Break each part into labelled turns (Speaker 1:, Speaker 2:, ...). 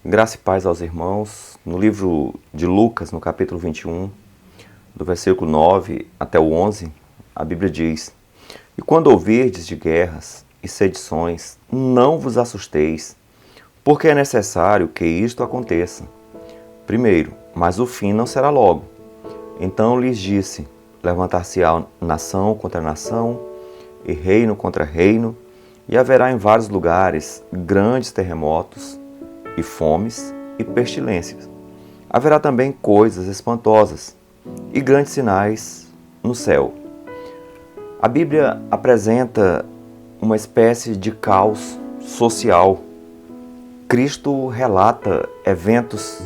Speaker 1: Graça e paz aos irmãos. No livro de Lucas, no capítulo 21, do versículo 9 até o 11, a Bíblia diz: E quando ouvirdes de guerras e sedições, não vos assusteis, porque é necessário que isto aconteça. Primeiro, mas o fim não será logo. Então lhes disse: Levantar-se-á nação contra nação, e reino contra reino, e haverá em vários lugares grandes terremotos, e fomes e pestilências. Haverá também coisas espantosas e grandes sinais no céu. A Bíblia apresenta uma espécie de caos social. Cristo relata eventos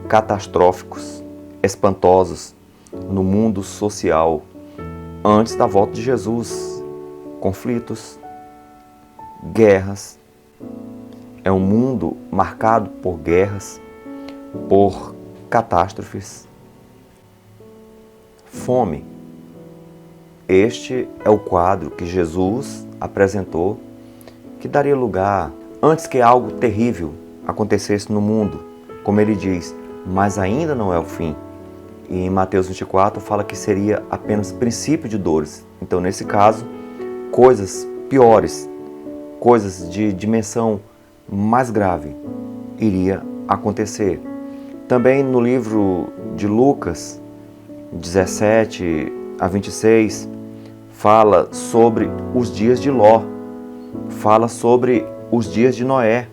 Speaker 1: catastróficos, espantosos no mundo social antes da volta de Jesus. Conflitos, guerras. É um mundo marcado por guerras, por catástrofes, fome. Este é o quadro que Jesus apresentou, que daria lugar antes que algo terrível acontecesse no mundo. Como ele diz, mas ainda não é o fim. E em Mateus 24 fala que seria apenas princípio de dores. Então, nesse caso, coisas piores, coisas de dimensão mais grave iria acontecer. Também no livro de Lucas 17 a 26 fala sobre os dias de Ló, fala sobre os dias de Noé.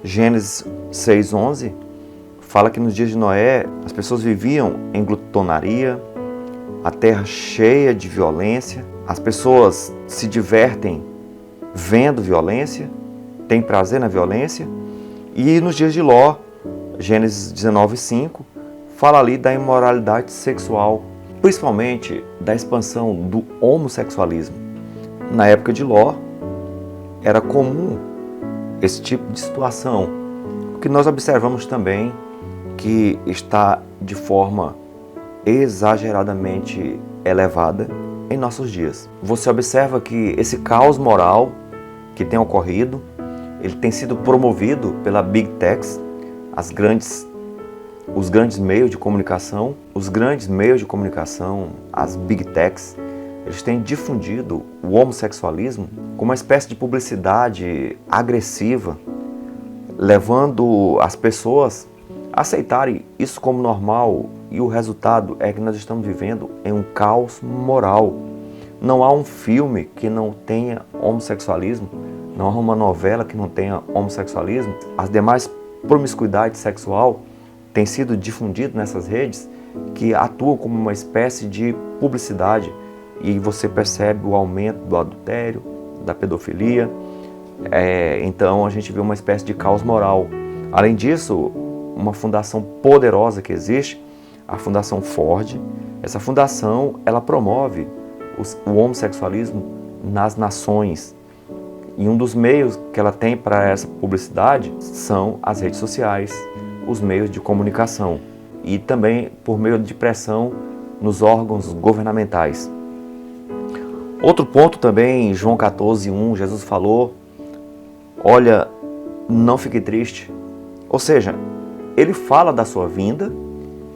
Speaker 1: Gênesis 6:11 fala que nos dias de Noé as pessoas viviam em glutonaria, a terra cheia de violência, as pessoas se divertem vendo violência, tem prazer na violência. E nos dias de Ló, Gênesis 19:5, fala ali da imoralidade sexual, principalmente da expansão do homossexualismo. Na época de Ló, era comum esse tipo de situação, o que nós observamos também que está de forma exageradamente elevada em nossos dias. Você observa que esse caos moral que tem ocorrido, ele tem sido promovido pela Big Techs, os grandes meios de comunicação. Os grandes meios de comunicação, as Big Techs, eles têm difundido o homossexualismo como uma espécie de publicidade agressiva, levando as pessoas a aceitarem isso como normal, e o resultado é que nós estamos vivendo em um caos moral. Não há um filme que não tenha homossexualismo, não há uma novela que não tenha homossexualismo. As demais promiscuidade sexual tem sido difundido nessas redes que atuam como uma espécie de publicidade, e você percebe o aumento do adultério, da pedofilia. Então a gente vê uma espécie de caos moral. Além disso, uma fundação poderosa que existe, a Fundação Ford. Essa fundação, ela promove o homossexualismo nas nações. E um dos meios que ela tem para essa publicidade são as redes sociais, os meios de comunicação e também por meio de pressão nos órgãos governamentais. Outro ponto também, em João 14:1, Jesus falou: olha, não fique triste. Ou seja, ele fala da sua vinda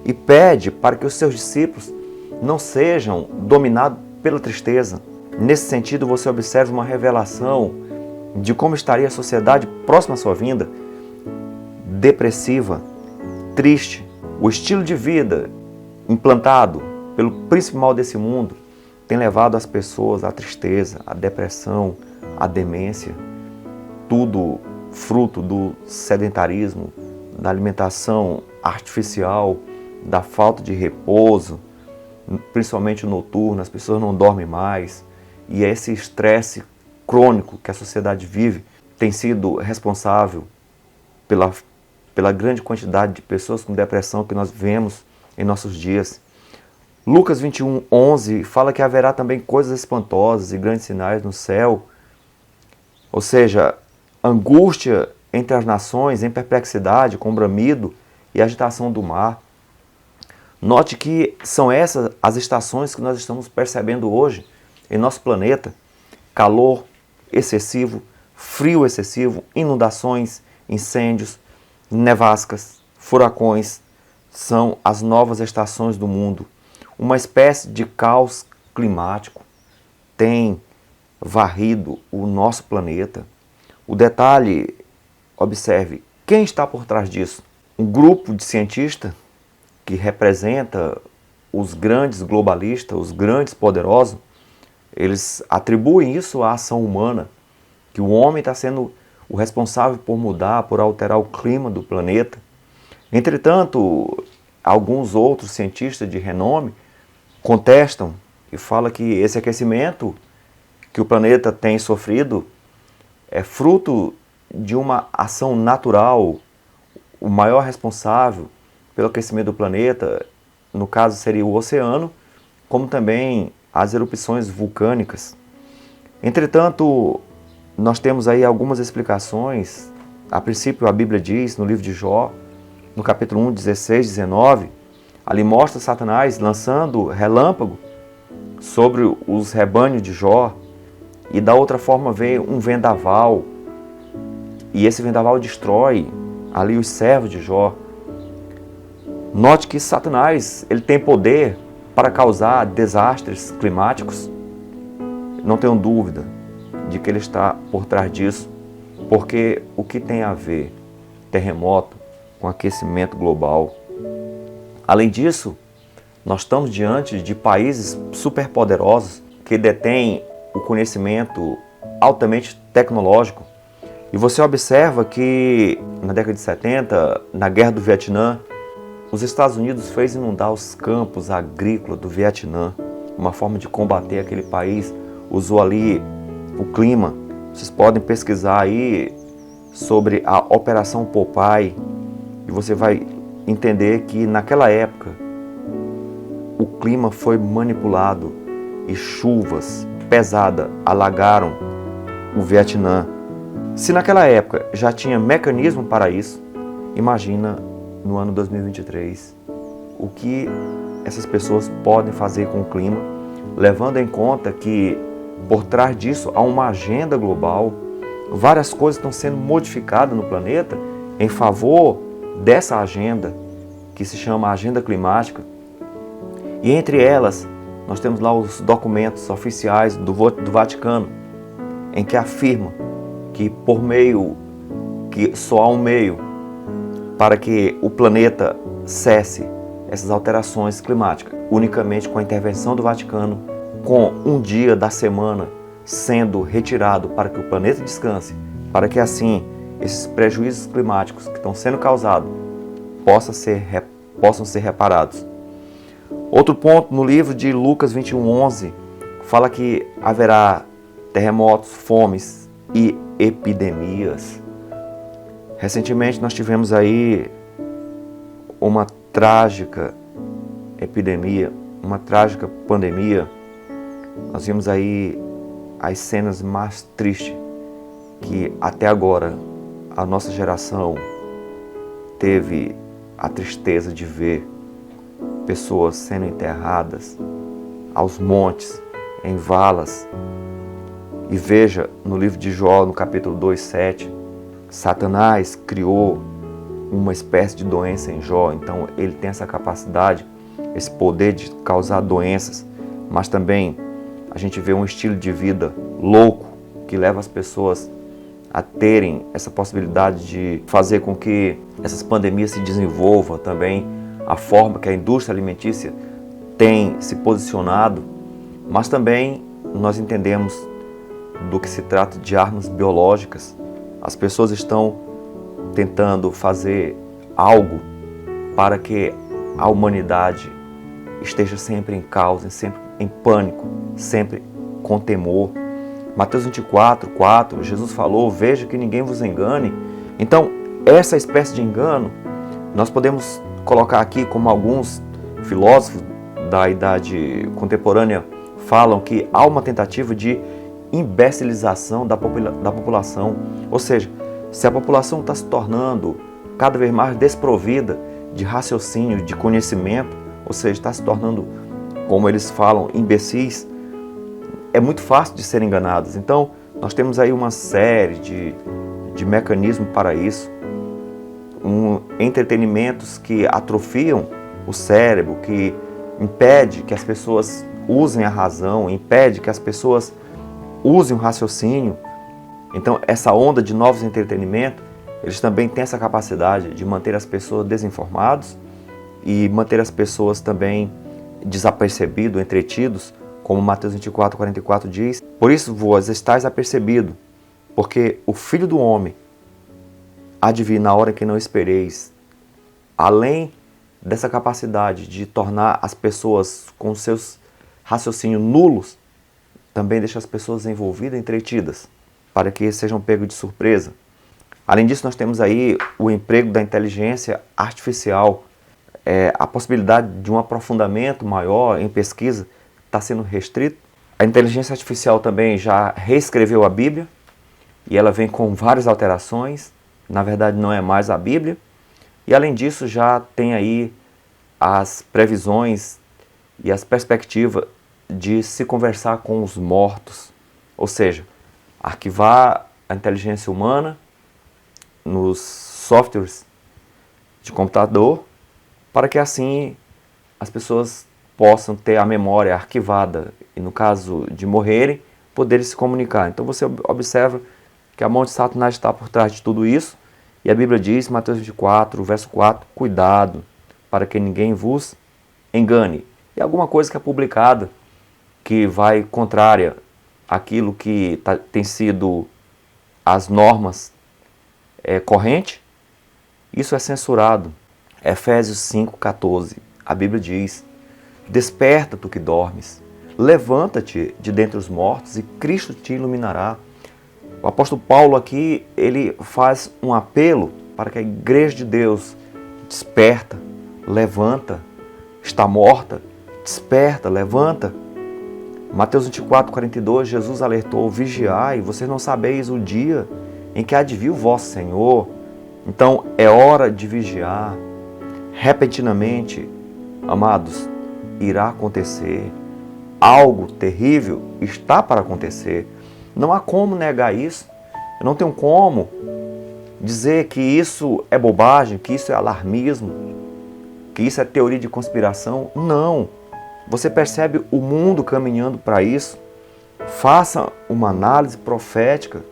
Speaker 1: e pede para que os seus discípulos não sejam dominados pela tristeza. Nesse sentido, você observa uma revelação de como estaria a sociedade próxima à sua vinda: depressiva, triste. O estilo de vida implantado pelo príncipe mal desse mundo tem levado as pessoas à tristeza, à depressão, à demência. Tudo fruto do sedentarismo, da alimentação artificial, da falta de repouso, principalmente noturno. As pessoas não dormem mais, e esse estresse crônico que a sociedade vive tem sido responsável pela grande quantidade de pessoas com depressão que nós vemos em nossos dias. Lucas 21:11 fala que haverá também coisas espantosas e grandes sinais no céu. Ou seja, angústia entre as nações, em perplexidade, com bramido e agitação do mar. Note que são essas as estações que nós estamos percebendo hoje em nosso planeta: calor excessivo, frio excessivo, inundações, incêndios, nevascas, furacões, são as novas estações do mundo. Uma espécie de caos climático tem varrido o nosso planeta. O detalhe, observe, quem está por trás disso? Um grupo de cientistas que representa os grandes globalistas, os grandes poderosos, eles atribuem isso à ação humana, que o homem está sendo o responsável por mudar, por alterar o clima do planeta. Entretanto, alguns outros cientistas de renome contestam e falam que esse aquecimento que o planeta tem sofrido é fruto de uma ação natural. O maior responsável pelo aquecimento do planeta, no caso, seria o oceano, como também as erupções vulcânicas. Entretanto, nós temos aí algumas explicações. A princípio, a Bíblia diz, no livro de Jó, no capítulo 1, 16, 19, ali mostra Satanás lançando relâmpago sobre os rebanhos de Jó, e da outra forma vem um vendaval, e esse vendaval destrói ali os servos de Jó. Note que Satanás, ele tem poder para causar desastres climáticos. Não tenho dúvida de que ele está por trás disso, porque o que tem a ver terremoto com aquecimento global? Além disso, nós estamos diante de países superpoderosos que detêm o conhecimento altamente tecnológico. E você observa que na década de 70, na Guerra do Vietnã, os Estados Unidos fez inundar os campos agrícolas do Vietnã, uma forma de combater aquele país, usou ali o clima. Vocês podem pesquisar aí sobre a Operação Popeye e você vai entender que naquela época o clima foi manipulado e chuvas pesadas alagaram o Vietnã. Se naquela época já tinha mecanismo para isso, imagina no ano 2023 o que essas pessoas podem fazer com o clima, levando em conta que por trás disso há uma agenda global. Várias coisas estão sendo modificadas no planeta em favor dessa agenda, que se chama Agenda Climática. E entre elas, nós temos lá os documentos oficiais do Vaticano, em que afirma que que só há um meio para que o planeta cesse essas alterações climáticas, unicamente com a intervenção do Vaticano, com um dia da semana sendo retirado para que o planeta descanse, para que assim esses prejuízos climáticos que estão sendo causados possam ser reparados. Outro ponto no livro de Lucas 21:11 fala que haverá terremotos, fomes e epidemias. Recentemente nós tivemos aí uma trágica epidemia, uma trágica pandemia. Nós vimos aí as cenas mais tristes que até agora a nossa geração teve a tristeza de ver pessoas sendo enterradas aos montes, em valas. E veja no livro de Jó, no capítulo 2:7, Satanás criou uma espécie de doença em Jó, então ele tem essa capacidade, esse poder de causar doenças, mas também a gente vê um estilo de vida louco que leva as pessoas a terem essa possibilidade de fazer com que essas pandemias se desenvolvam também, a forma que a indústria alimentícia tem se posicionado, mas também nós entendemos do que se trata de armas biológicas. As pessoas estão tentando fazer algo para que a humanidade esteja sempre em caos, sempre em pânico, sempre com temor. Mateus 24:4, Jesus falou: veja que ninguém vos engane. Então, essa espécie de engano, nós podemos colocar aqui como alguns filósofos da idade contemporânea falam que há uma tentativa de imbecilização da população. Ou seja, se a população está se tornando cada vez mais desprovida de raciocínio, de conhecimento, ou seja, está se tornando, como eles falam, imbecis, é muito fácil de ser enganados. Então, nós temos aí uma série de mecanismos para isso. entretenimentos que atrofiam o cérebro, que impede que as pessoas usem a razão, impede que as pessoas usem o raciocínio. Então, essa onda de novos entretenimentos, eles também têm essa capacidade de manter as pessoas desinformadas e manter as pessoas também desapercebidos, entretidos, como Mateus 24:44 diz. Por isso vós estáis apercebidos, porque o Filho do Homem há de vir na hora que não espereis. Além dessa capacidade de tornar as pessoas com seus raciocínios nulos, também deixa as pessoas envolvidas, entretidas, para que sejam pegos de surpresa. Além disso, nós temos aí o emprego da inteligência artificial, a possibilidade de um aprofundamento maior em pesquisa está sendo restrito. A inteligência artificial também já reescreveu a Bíblia e ela vem com várias alterações. Na verdade, não é mais a Bíblia. E além disso, já tem aí as previsões e as perspectivas de se conversar com os mortos. Ou seja, arquivar a inteligência humana nos softwares de computador para que assim as pessoas possam ter a memória arquivada e, no caso de morrerem, poderem se comunicar. Então você observa que a mão de Satanás está por trás de tudo isso. E a Bíblia diz, Mateus 24, verso 4, cuidado para que ninguém vos engane. E alguma coisa que é publicada que vai contrária àquilo que tem sido as normas correntes, isso é censurado. Efésios 5:14, a Bíblia diz, desperta tu que dormes, levanta-te de dentre os mortos e Cristo te iluminará. O apóstolo Paulo aqui, ele faz um apelo para que a igreja de Deus desperta, levanta, está morta, desperta, levanta. Mateus 24:42, Jesus alertou, vigiai, vocês não sabeis o dia em que há de vir o vosso Senhor. Então é hora de vigiar. Repentinamente, amados, irá acontecer. Algo terrível está para acontecer. Não há como negar isso. Eu não tenho como dizer que isso é bobagem, que isso é alarmismo, que isso é teoria de conspiração. Não. Você percebe o mundo caminhando para isso. Faça uma análise profética,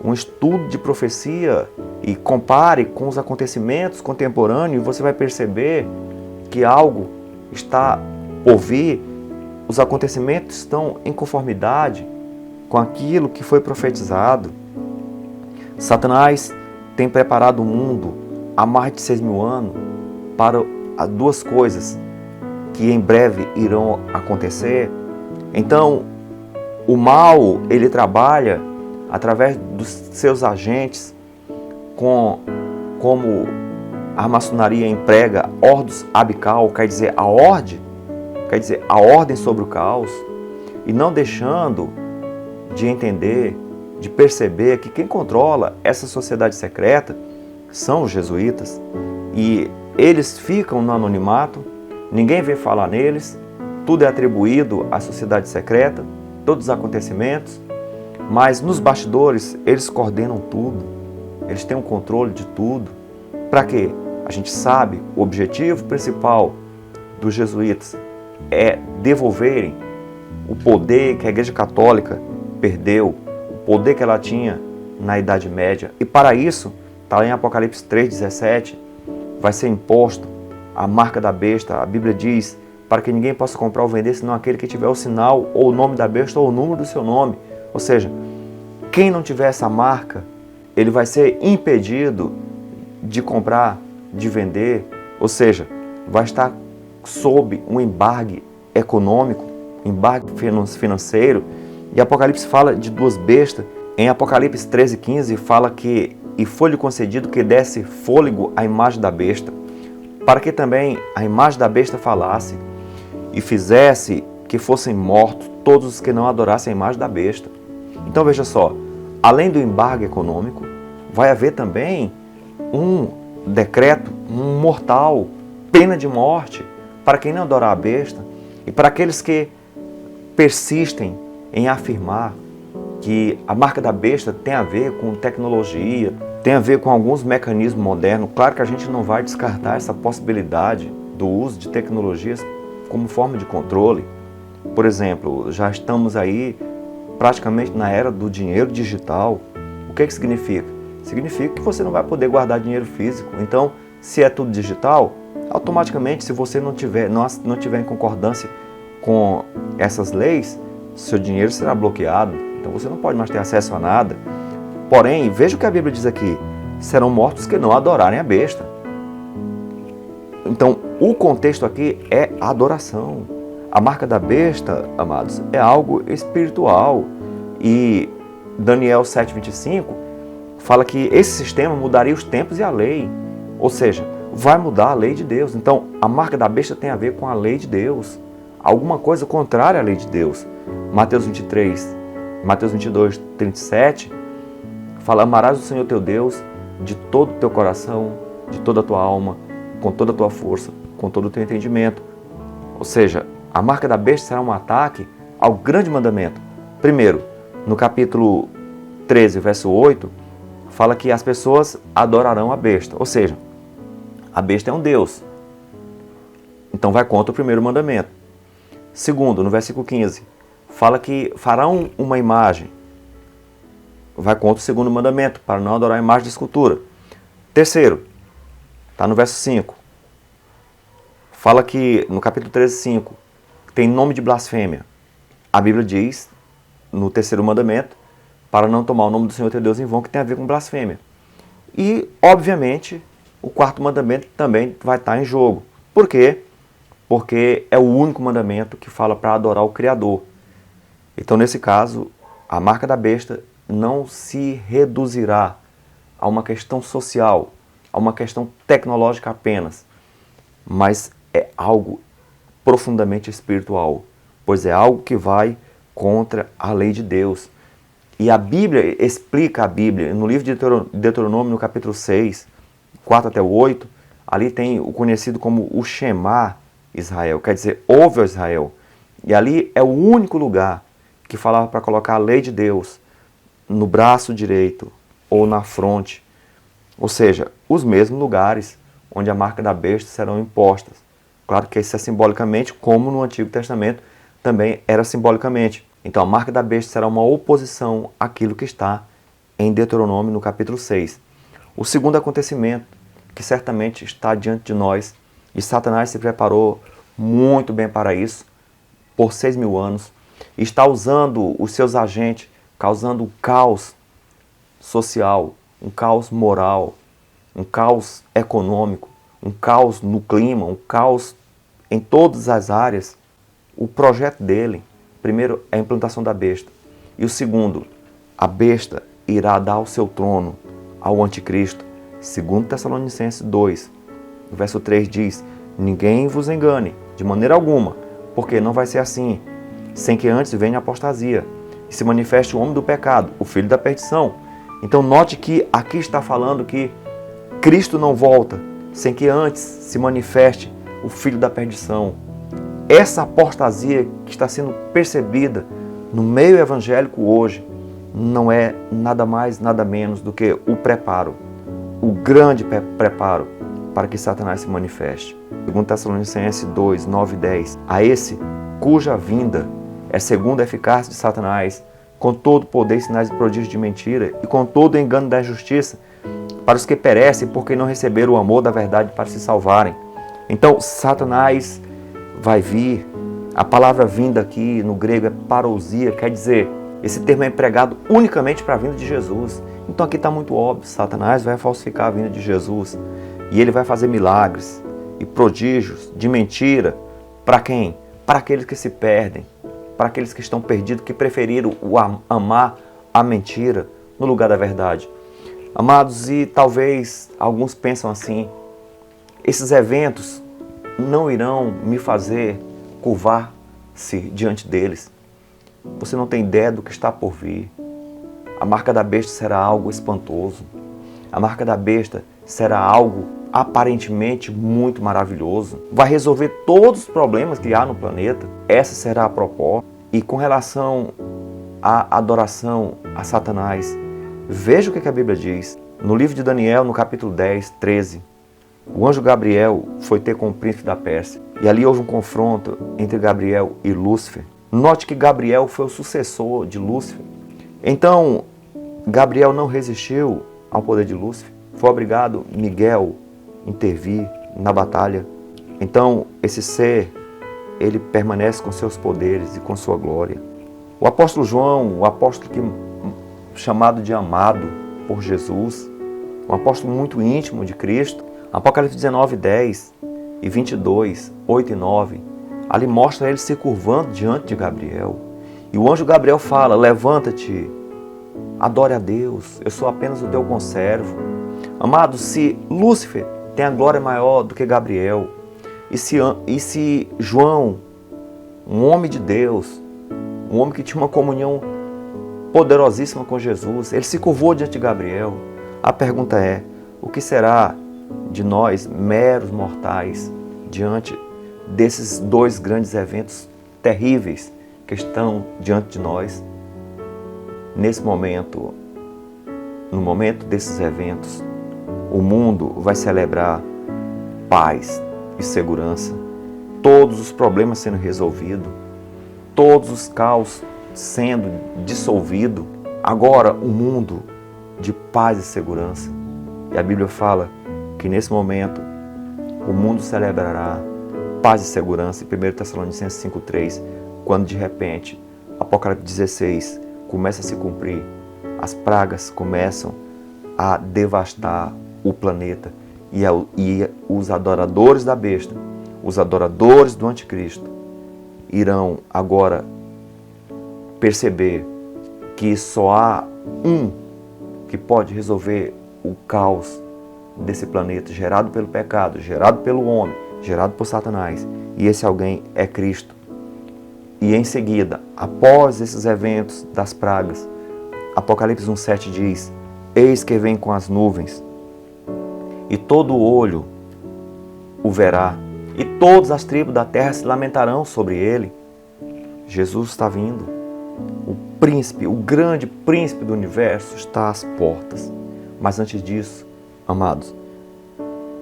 Speaker 1: um estudo de profecia e compare com os acontecimentos contemporâneos e você vai perceber que algo está por vir. Os acontecimentos estão em conformidade com aquilo que foi profetizado. Satanás tem preparado o mundo há mais de 6.000 anos para duas coisas que em breve irão acontecer. Então, o mal, ele trabalha através dos seus agentes, como a maçonaria emprega ordus ab caos, quer dizer a ordem sobre o caos, e não deixando de entender, de perceber que quem controla essa sociedade secreta são os jesuítas, e eles ficam no anonimato, ninguém vê falar neles, tudo é atribuído à sociedade secreta, todos os acontecimentos, mas nos bastidores eles coordenam tudo, eles têm o controle de tudo. Para quê? A gente sabe, o objetivo principal dos jesuítas é devolverem o poder que a Igreja Católica perdeu, o poder que ela tinha na Idade Média. E para isso, está lá em Apocalipse 3,17, vai ser imposto a marca da besta. A Bíblia diz, para que ninguém possa comprar ou vender, senão aquele que tiver o sinal, ou o nome da besta, ou o número do seu nome. Ou seja, quem não tiver essa marca, ele vai ser impedido de comprar, de vender. Ou seja, vai estar sob um embargo econômico, embargo financeiro. E Apocalipse fala de duas bestas. Em Apocalipse 13,15 fala que e foi-lhe concedido que desse fôlego à imagem da besta, para que também a imagem da besta falasse e fizesse que fossem mortos todos os que não adorassem a imagem da besta. Então veja só, além do embargo econômico, vai haver também um decreto, um mortal, pena de morte, para quem não adorar a besta e para aqueles que persistem em afirmar que a marca da besta tem a ver com tecnologia, tem a ver com alguns mecanismos modernos. Claro que a gente não vai descartar essa possibilidade do uso de tecnologias como forma de controle. Por exemplo, já estamos aí praticamente na era do dinheiro digital. O que significa? Significa que você não vai poder guardar dinheiro físico. Então, se é tudo digital, automaticamente, se você não tiver em concordância com essas leis, seu dinheiro será bloqueado. Então você não pode mais ter acesso a nada. Porém, veja o que a Bíblia diz aqui: serão mortos que não adorarem a besta. Então, o contexto aqui é adoração. A marca da besta, amados, é algo espiritual. E Daniel 7,25 fala que esse sistema mudaria os tempos e a lei. Ou seja, vai mudar a lei de Deus. Então, a marca da besta tem a ver com a lei de Deus. Alguma coisa contrária à lei de Deus. Mateus 22, 37, fala: amarás o Senhor teu Deus de todo o teu coração, de toda a tua alma, com toda a tua força, com todo o teu entendimento. Ou seja, a marca da besta será um ataque ao grande mandamento. Primeiro, no capítulo 13, verso 8, fala que as pessoas adorarão a besta. Ou seja, a besta é um Deus. Então vai contra o primeiro mandamento. Segundo, no versículo 15, fala que farão uma imagem. Vai contra o segundo mandamento, para não adorar a imagem de escultura. Terceiro, está no verso 5. Fala que, no capítulo 13, 5, tem nome de blasfêmia. A Bíblia diz, no terceiro mandamento, para não tomar o nome do Senhor teu Deus em vão, que tem a ver com blasfêmia. E, obviamente, o quarto mandamento também vai estar em jogo. Por quê? Porque é o único mandamento que fala para adorar o Criador. Então, nesse caso, a marca da besta não se reduzirá a uma questão social, a uma questão tecnológica apenas, mas é algo profundamente espiritual, pois é algo que vai contra a lei de Deus. E a Bíblia explica no livro de Deuteronômio, no capítulo 6, 4 até o 8, ali tem o conhecido como o Shema Israel, quer dizer, ouve, ó Israel. E ali é o único lugar que falava para colocar a lei de Deus no braço direito ou na fronte. Ou seja, os mesmos lugares onde a marca da besta serão impostas. Claro que isso é simbolicamente, como no Antigo Testamento também era simbolicamente. Então a marca da besta será uma oposição àquilo que está em Deuteronômio no capítulo 6. O segundo acontecimento, que certamente está diante de nós, e Satanás se preparou muito bem para isso, por 6.000 anos, e está usando os seus agentes, causando um caos social, um caos moral, um caos econômico, um caos no clima, um caos em todas as áreas. O projeto dele, primeiro, é a implantação da besta. E o segundo, a besta irá dar o seu trono ao anticristo. 2 Tessalonicenses 2, o verso 3 diz: ninguém vos engane, de maneira alguma, porque não vai ser assim, sem que antes venha a apostasia, e se manifeste o homem do pecado, o filho da perdição. Então note que aqui está falando que Cristo não volta, sem que antes se manifeste o filho da perdição. Essa apostasia que está sendo percebida no meio evangélico hoje não é nada mais, nada menos do que o preparo, o grande preparo para que Satanás se manifeste. 2 Tessalonicenses 2, 9 e 10. A esse cuja vinda é segundo a eficácia de Satanás, com todo poder, sinais e prodígios de mentira, e com todo o engano da injustiça, para os que perecem, porque não receberam o amor da verdade para se salvarem. Então, Satanás vai vir. A palavra vinda aqui no grego é parousia, quer dizer, esse termo é empregado unicamente para a vinda de Jesus. Então aqui está muito óbvio, Satanás vai falsificar a vinda de Jesus. E ele vai fazer milagres e prodígios de mentira. Para quem? Para aqueles que se perdem, para aqueles que estão perdidos, que preferiram amar a mentira no lugar da verdade. Amados, e talvez alguns pensam assim: esses eventos não irão me fazer curvar-se diante deles. Você não tem ideia do que está por vir. A marca da besta será algo espantoso. A marca da besta será algo aparentemente muito maravilhoso. Vai resolver todos os problemas que há no planeta. Essa será a proposta. E com relação à adoração a Satanás, veja o que a Bíblia diz. No livro de Daniel, no capítulo 10, 13, o anjo Gabriel foi ter com o príncipe da Pérsia. E ali houve um confronto entre Gabriel e Lúcifer. Note que Gabriel foi o sucessor de Lúcifer. Então, Gabriel não resistiu ao poder de Lúcifer. Foi obrigado Miguel intervir na batalha. Então, esse ser, ele permanece com seus poderes e com sua glória. O apóstolo João, o apóstolo chamado de amado por Jesus, um apóstolo muito íntimo de Cristo, Apocalipse 19, 10 e 22, 8 e 9, ali mostra ele se curvando diante de Gabriel. E o anjo Gabriel fala: levanta-te, adore a Deus, eu sou apenas o teu conservo. Amado, se Lúcifer tem a glória maior do que Gabriel, e se João, um homem de Deus, um homem que tinha uma comunhão poderosíssima com Jesus, ele se curvou diante de Gabriel, a pergunta é: o que será de nós, meros mortais, diante desses dois grandes eventos terríveis que estão diante de nós? Nesse momento, no momento desses eventos, o mundo vai celebrar paz e segurança, todos os problemas sendo resolvidos, todos os caos sendo dissolvido. Agora, um mundo de paz e segurança. E a Bíblia fala que nesse momento o mundo celebrará paz e segurança. Em 1 Tessalonicenses 5,3, quando de repente, Apocalipse 16 começa a se cumprir, as pragas começam a devastar o planeta e os adoradores da besta, os adoradores do anticristo, irão agora perceber que só há um que pode resolver o caos desse planeta gerado pelo pecado, gerado pelo homem, gerado por Satanás. E esse alguém é Cristo. E em seguida, após esses eventos das pragas, Apocalipse 1,7 diz: eis que vem com as nuvens, e todo olho o verá, e todas as tribos da terra se lamentarão sobre ele. Jesus está vindo. O príncipe, o grande príncipe do universo está às portas. Mas antes disso, amados,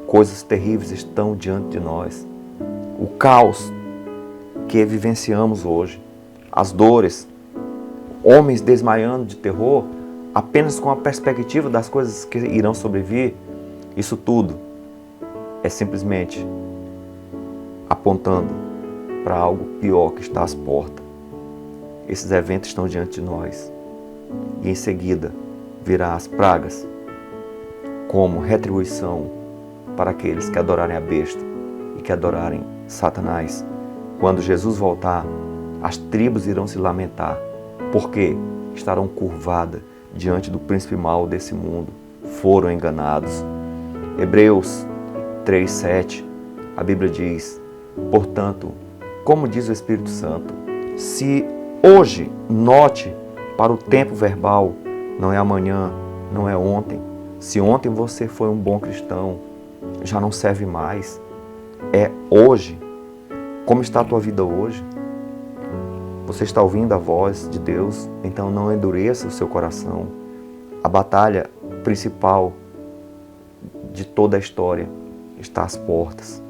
Speaker 1: coisas terríveis estão diante de nós. O caos que vivenciamos hoje, as dores, homens desmaiando de terror, apenas com a perspectiva das coisas que irão sobrevir, isso tudo é simplesmente apontando para algo pior que está às portas. Esses eventos estão diante de nós. E em seguida virá as pragas como retribuição para aqueles que adorarem a besta e que adorarem Satanás. Quando Jesus voltar, as tribos irão se lamentar, porque estarão curvadas diante do príncipe mau desse mundo. Foram enganados. Hebreus 3,7, a Bíblia diz: portanto, como diz o Espírito Santo, se hoje note para o tempo verbal, não é amanhã, não é ontem. Se ontem você foi um bom cristão, já não serve mais. É hoje. Como está a tua vida hoje? Você está ouvindo a voz de Deus? Então não endureça o seu coração. A batalha principal de toda a história está às portas.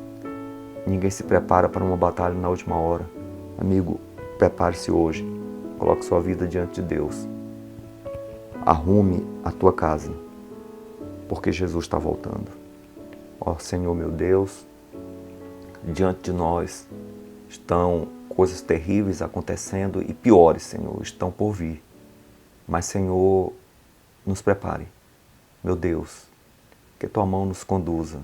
Speaker 1: Ninguém se prepara para uma batalha na última hora. Amigo, prepare-se hoje. Coloque sua vida diante de Deus. Arrume a tua casa, porque Jesus está voltando. Ó Senhor meu Deus, diante de nós estão coisas terríveis acontecendo e piores, Senhor, estão por vir. Mas, Senhor, nos prepare. Meu Deus, que tua mão nos conduza